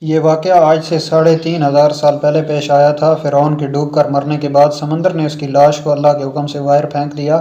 یہ واقعہ آج سے 3500 سال پہلے پیش آیا تھا۔ فرعون کے ڈوب کر مرنے کے بعد سمندر نے اس کی لاش کو اللہ کے حکم سے باہر پھینک دیا،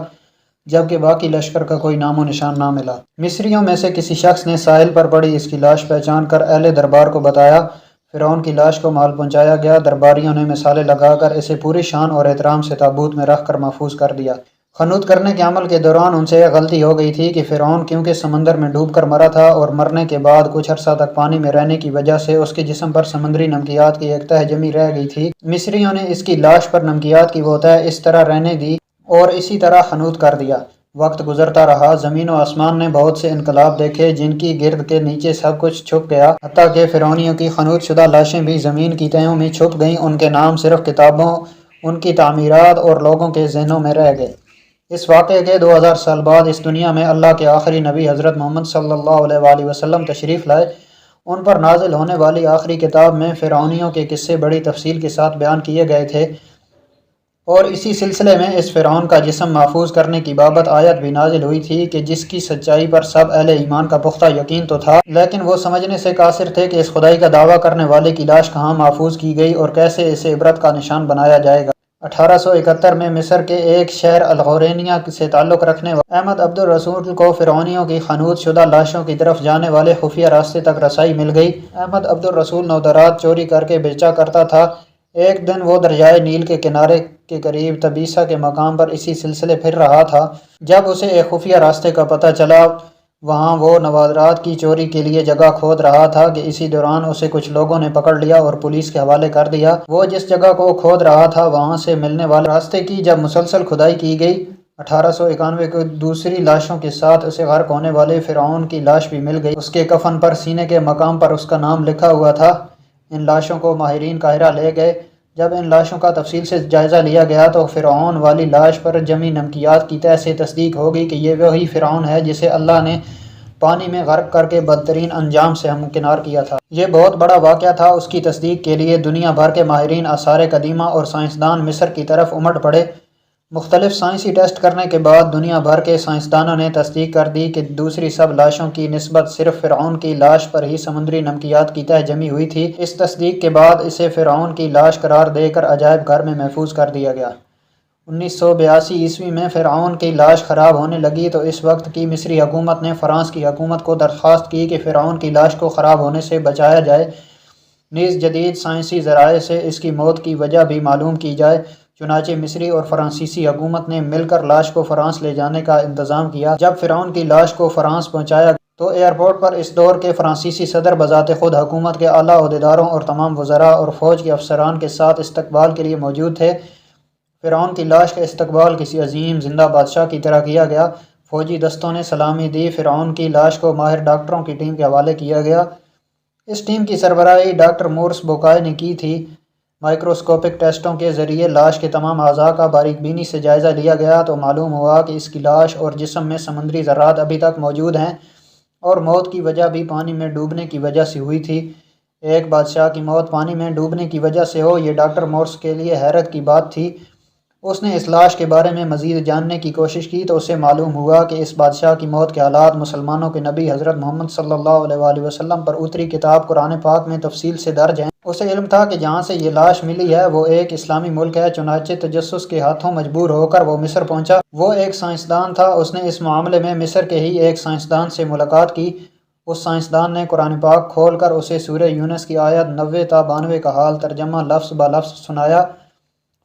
جبکہ باقی لشکر کا کوئی نام و نشان نہ ملا۔ مصریوں میں سے کسی شخص نے ساحل پر پڑی اس کی لاش پہچان کر اہل دربار کو بتایا۔ فرعون کی لاش کو مال پہنچایا گیا۔ درباریوں نے مثالیں لگا کر اسے پوری شان اور احترام سے تابوت میں رکھ کر محفوظ کر دیا۔ خنوت کرنے کے عمل کے دوران ان سے یہ غلطی ہو گئی تھی کہ فرعون کیونکہ سمندر میں ڈوب کر مرا تھا اور مرنے کے بعد کچھ عرصہ تک پانی میں رہنے کی وجہ سے اس کے جسم پر سمندری نمکیات کی ایک تہہ جمی رہ گئی تھی، مصریوں نے اس کی لاش پر نمکیات کی وہ تہہ اس طرح رہنے دی اور اسی طرح خنوت کر دیا۔ وقت گزرتا رہا، زمین و آسمان نے بہت سے انقلاب دیکھے جن کی گرد کے نیچے سب کچھ چھپ گیا، حتیٰ کہ فرعونیوں کی خنوت شدہ لاشیں بھی زمین کی تہوں میں چھپ گئیں۔ ان کے نام صرف کتابوں، ان کی تعمیرات اور لوگوں کے ذہنوں میں رہ گئے۔ اس واقعے کے 2000 سال بعد اس دنیا میں اللہ کے آخری نبی حضرت محمد صلی اللہ علیہ وآلہ وسلم تشریف لائے۔ ان پر نازل ہونے والی آخری کتاب میں فرعونیوں کے قصے بڑی تفصیل کے ساتھ بیان کیے گئے تھے، اور اسی سلسلے میں اس فرعون کا جسم محفوظ کرنے کی بابت آیت بھی نازل ہوئی تھی کہ جس کی سچائی پر سب اہل ایمان کا پختہ یقین تو تھا، لیکن وہ سمجھنے سے قاصر تھے کہ اس خدائی کا دعویٰ کرنے والے کی لاش کہاں محفوظ کی گئی اور کیسے اسے عبرت کا نشان بنایا جائے گا۔ 1871 میں مصر کے ایک شہر الغورینیہ سے تعلق رکھنے والے احمد عبد الرسول کو فرعونیوں کی خنوت شدہ لاشوں کی طرف جانے والے خفیہ راستے تک رسائی مل گئی۔ احمد عبد الرسول نودرات چوری کر کے بیچا کرتا تھا۔ ایک دن وہ دریائے نیل کے کنارے کے قریب تبیسہ کے مقام پر اسی سلسلے پھر رہا تھا، جب اسے ایک خفیہ راستے کا پتہ چلا۔ وہاں وہ نوادرات کی چوری کے لیے جگہ کھود رہا تھا کہ اسی دوران اسے کچھ لوگوں نے پکڑ لیا اور پولیس کے حوالے کر دیا۔ وہ جس جگہ کو کھود رہا تھا وہاں سے ملنے والے راستے کی جب مسلسل کھدائی کی گئی، 1891 کو دوسری لاشوں کے ساتھ اسے غرق ہونے والے فرعون کی لاش بھی مل گئی۔ اس کے کفن پر سینے کے مقام پر اس کا نام لکھا ہوا تھا۔ ان لاشوں کو ماہرین قاہرہ لے گئے۔ جب ان لاشوں کا تفصیل سے جائزہ لیا گیا تو فرعون والی لاش پر جمی نمکیات کی تہہ سے تصدیق ہوگی کہ یہ وہی فرعون ہے جسے اللہ نے پانی میں غرق کر کے بدترین انجام سے ہمکنار کیا تھا۔ یہ بہت بڑا واقعہ تھا۔ اس کی تصدیق کے لیے دنیا بھر کے ماہرین آثار قدیمہ اور سائنسدان مصر کی طرف امٹ پڑے۔ مختلف سائنسی ٹیسٹ کرنے کے بعد دنیا بھر کے سائنسدانوں نے تصدیق کر دی کہ دوسری سب لاشوں کی نسبت صرف فرعون کی لاش پر ہی سمندری نمکیات کی تہہ جمی ہوئی تھی۔ اس تصدیق کے بعد اسے فرعون کی لاش قرار دے کر عجائب گھر میں محفوظ کر دیا گیا۔ 1982 میں فرعون کی لاش خراب ہونے لگی تو اس وقت کی مصری حکومت نے فرانس کی حکومت کو درخواست کی کہ فرعون کی لاش کو خراب ہونے سے بچایا جائے، نیز جدید سائنسی ذرائع سے اس کی موت کی وجہ بھی معلوم کی جائے۔ چنانچہ مصری اور فرانسیسی حکومت نے مل کر لاش کو فرانس لے جانے کا انتظام کیا۔ جب فرعون کی لاش کو فرانس پہنچایا تو ایئرپورٹ پر اس دور کے فرانسیسی صدر بذات خود حکومت کے اعلیٰ عہدیداروں اور تمام وزراء اور فوج کے افسران کے ساتھ استقبال کے لیے موجود تھے۔ فرعون کی لاش کا استقبال کسی عظیم زندہ بادشاہ کی طرح کیا گیا۔ فوجی دستوں نے سلامی دی۔ فرعون کی لاش کو ماہر ڈاکٹروں کی ٹیم کے حوالے کیا گیا۔ اس ٹیم کی سربراہی ڈاکٹر مورس بوکائے نے کی تھی۔ مائکروسکوپک ٹیسٹوں کے ذریعے لاش کے تمام اعضاء کا باریک بینی سے جائزہ لیا گیا تو معلوم ہوا کہ اس کی لاش اور جسم میں سمندری ذرات ابھی تک موجود ہیں اور موت کی وجہ بھی پانی میں ڈوبنے کی وجہ سے ہوئی تھی۔ ایک بادشاہ کی موت پانی میں ڈوبنے کی وجہ سے ہو، یہ ڈاکٹر مورس کے لیے حیرت کی بات تھی۔ اس نے اس لاش کے بارے میں مزید جاننے کی کوشش کی تو اسے معلوم ہوا کہ اس بادشاہ کی موت کے حالات مسلمانوں کے نبی حضرت محمد صلی اللہ علیہ وآلہ وسلم پر اتری کتاب قرآن پاک میں تفصیل سے درج ہیں۔ اسے علم تھا کہ جہاں سے یہ لاش ملی ہے وہ ایک اسلامی ملک ہے، چنانچہ تجسس کے ہاتھوں مجبور ہو کر وہ مصر پہنچا۔ وہ ایک سائنسدان تھا۔ اس نے اس معاملے میں مصر کے ہی ایک سائنسدان سے ملاقات کی۔ اس سائنسدان نے قرآن پاک کھول کر اسے سورہ یونس کی آیت 90 تا 92 کا حال ترجمہ لفظ بہ لفظ سنایا۔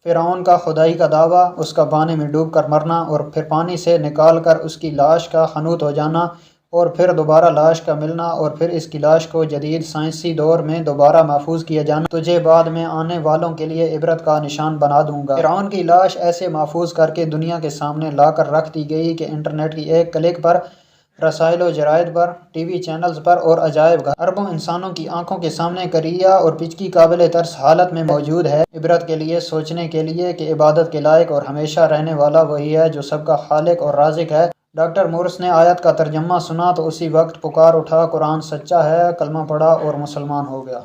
فرعون کا خدائی کا دعویٰ، اس کا پانی میں ڈوب کر مرنا اور پھر پانی سے نکال کر اس کی لاش کا خنوت ہو جانا اور پھر دوبارہ لاش کا ملنا اور پھر اس کی لاش کو جدید سائنسی دور میں دوبارہ محفوظ کیا جانا، تجھے بعد میں آنے والوں کے لیے عبرت کا نشان بنا دوں گا۔ فرعون کی لاش ایسے محفوظ کر کے دنیا کے سامنے لا کر رکھ دی گئی کہ انٹرنیٹ کی ایک کلک پر، رسائل و جرائد پر، ٹی وی چینلز پر اور عجائب گھر اربوں انسانوں کی آنکھوں کے سامنے کریا اور پچکی قابل ترس حالت میں موجود ہے، عبرت کے لیے، سوچنے کے لیے کہ عبادت کے لائق اور ہمیشہ رہنے والا وہی ہے جو سب کا خالق اور رازق ہے۔ ڈاکٹر مورس نے آیت کا ترجمہ سنا تو اسی وقت پکار اٹھا، قرآن سچا ہے، کلمہ پڑھا اور مسلمان ہو گیا۔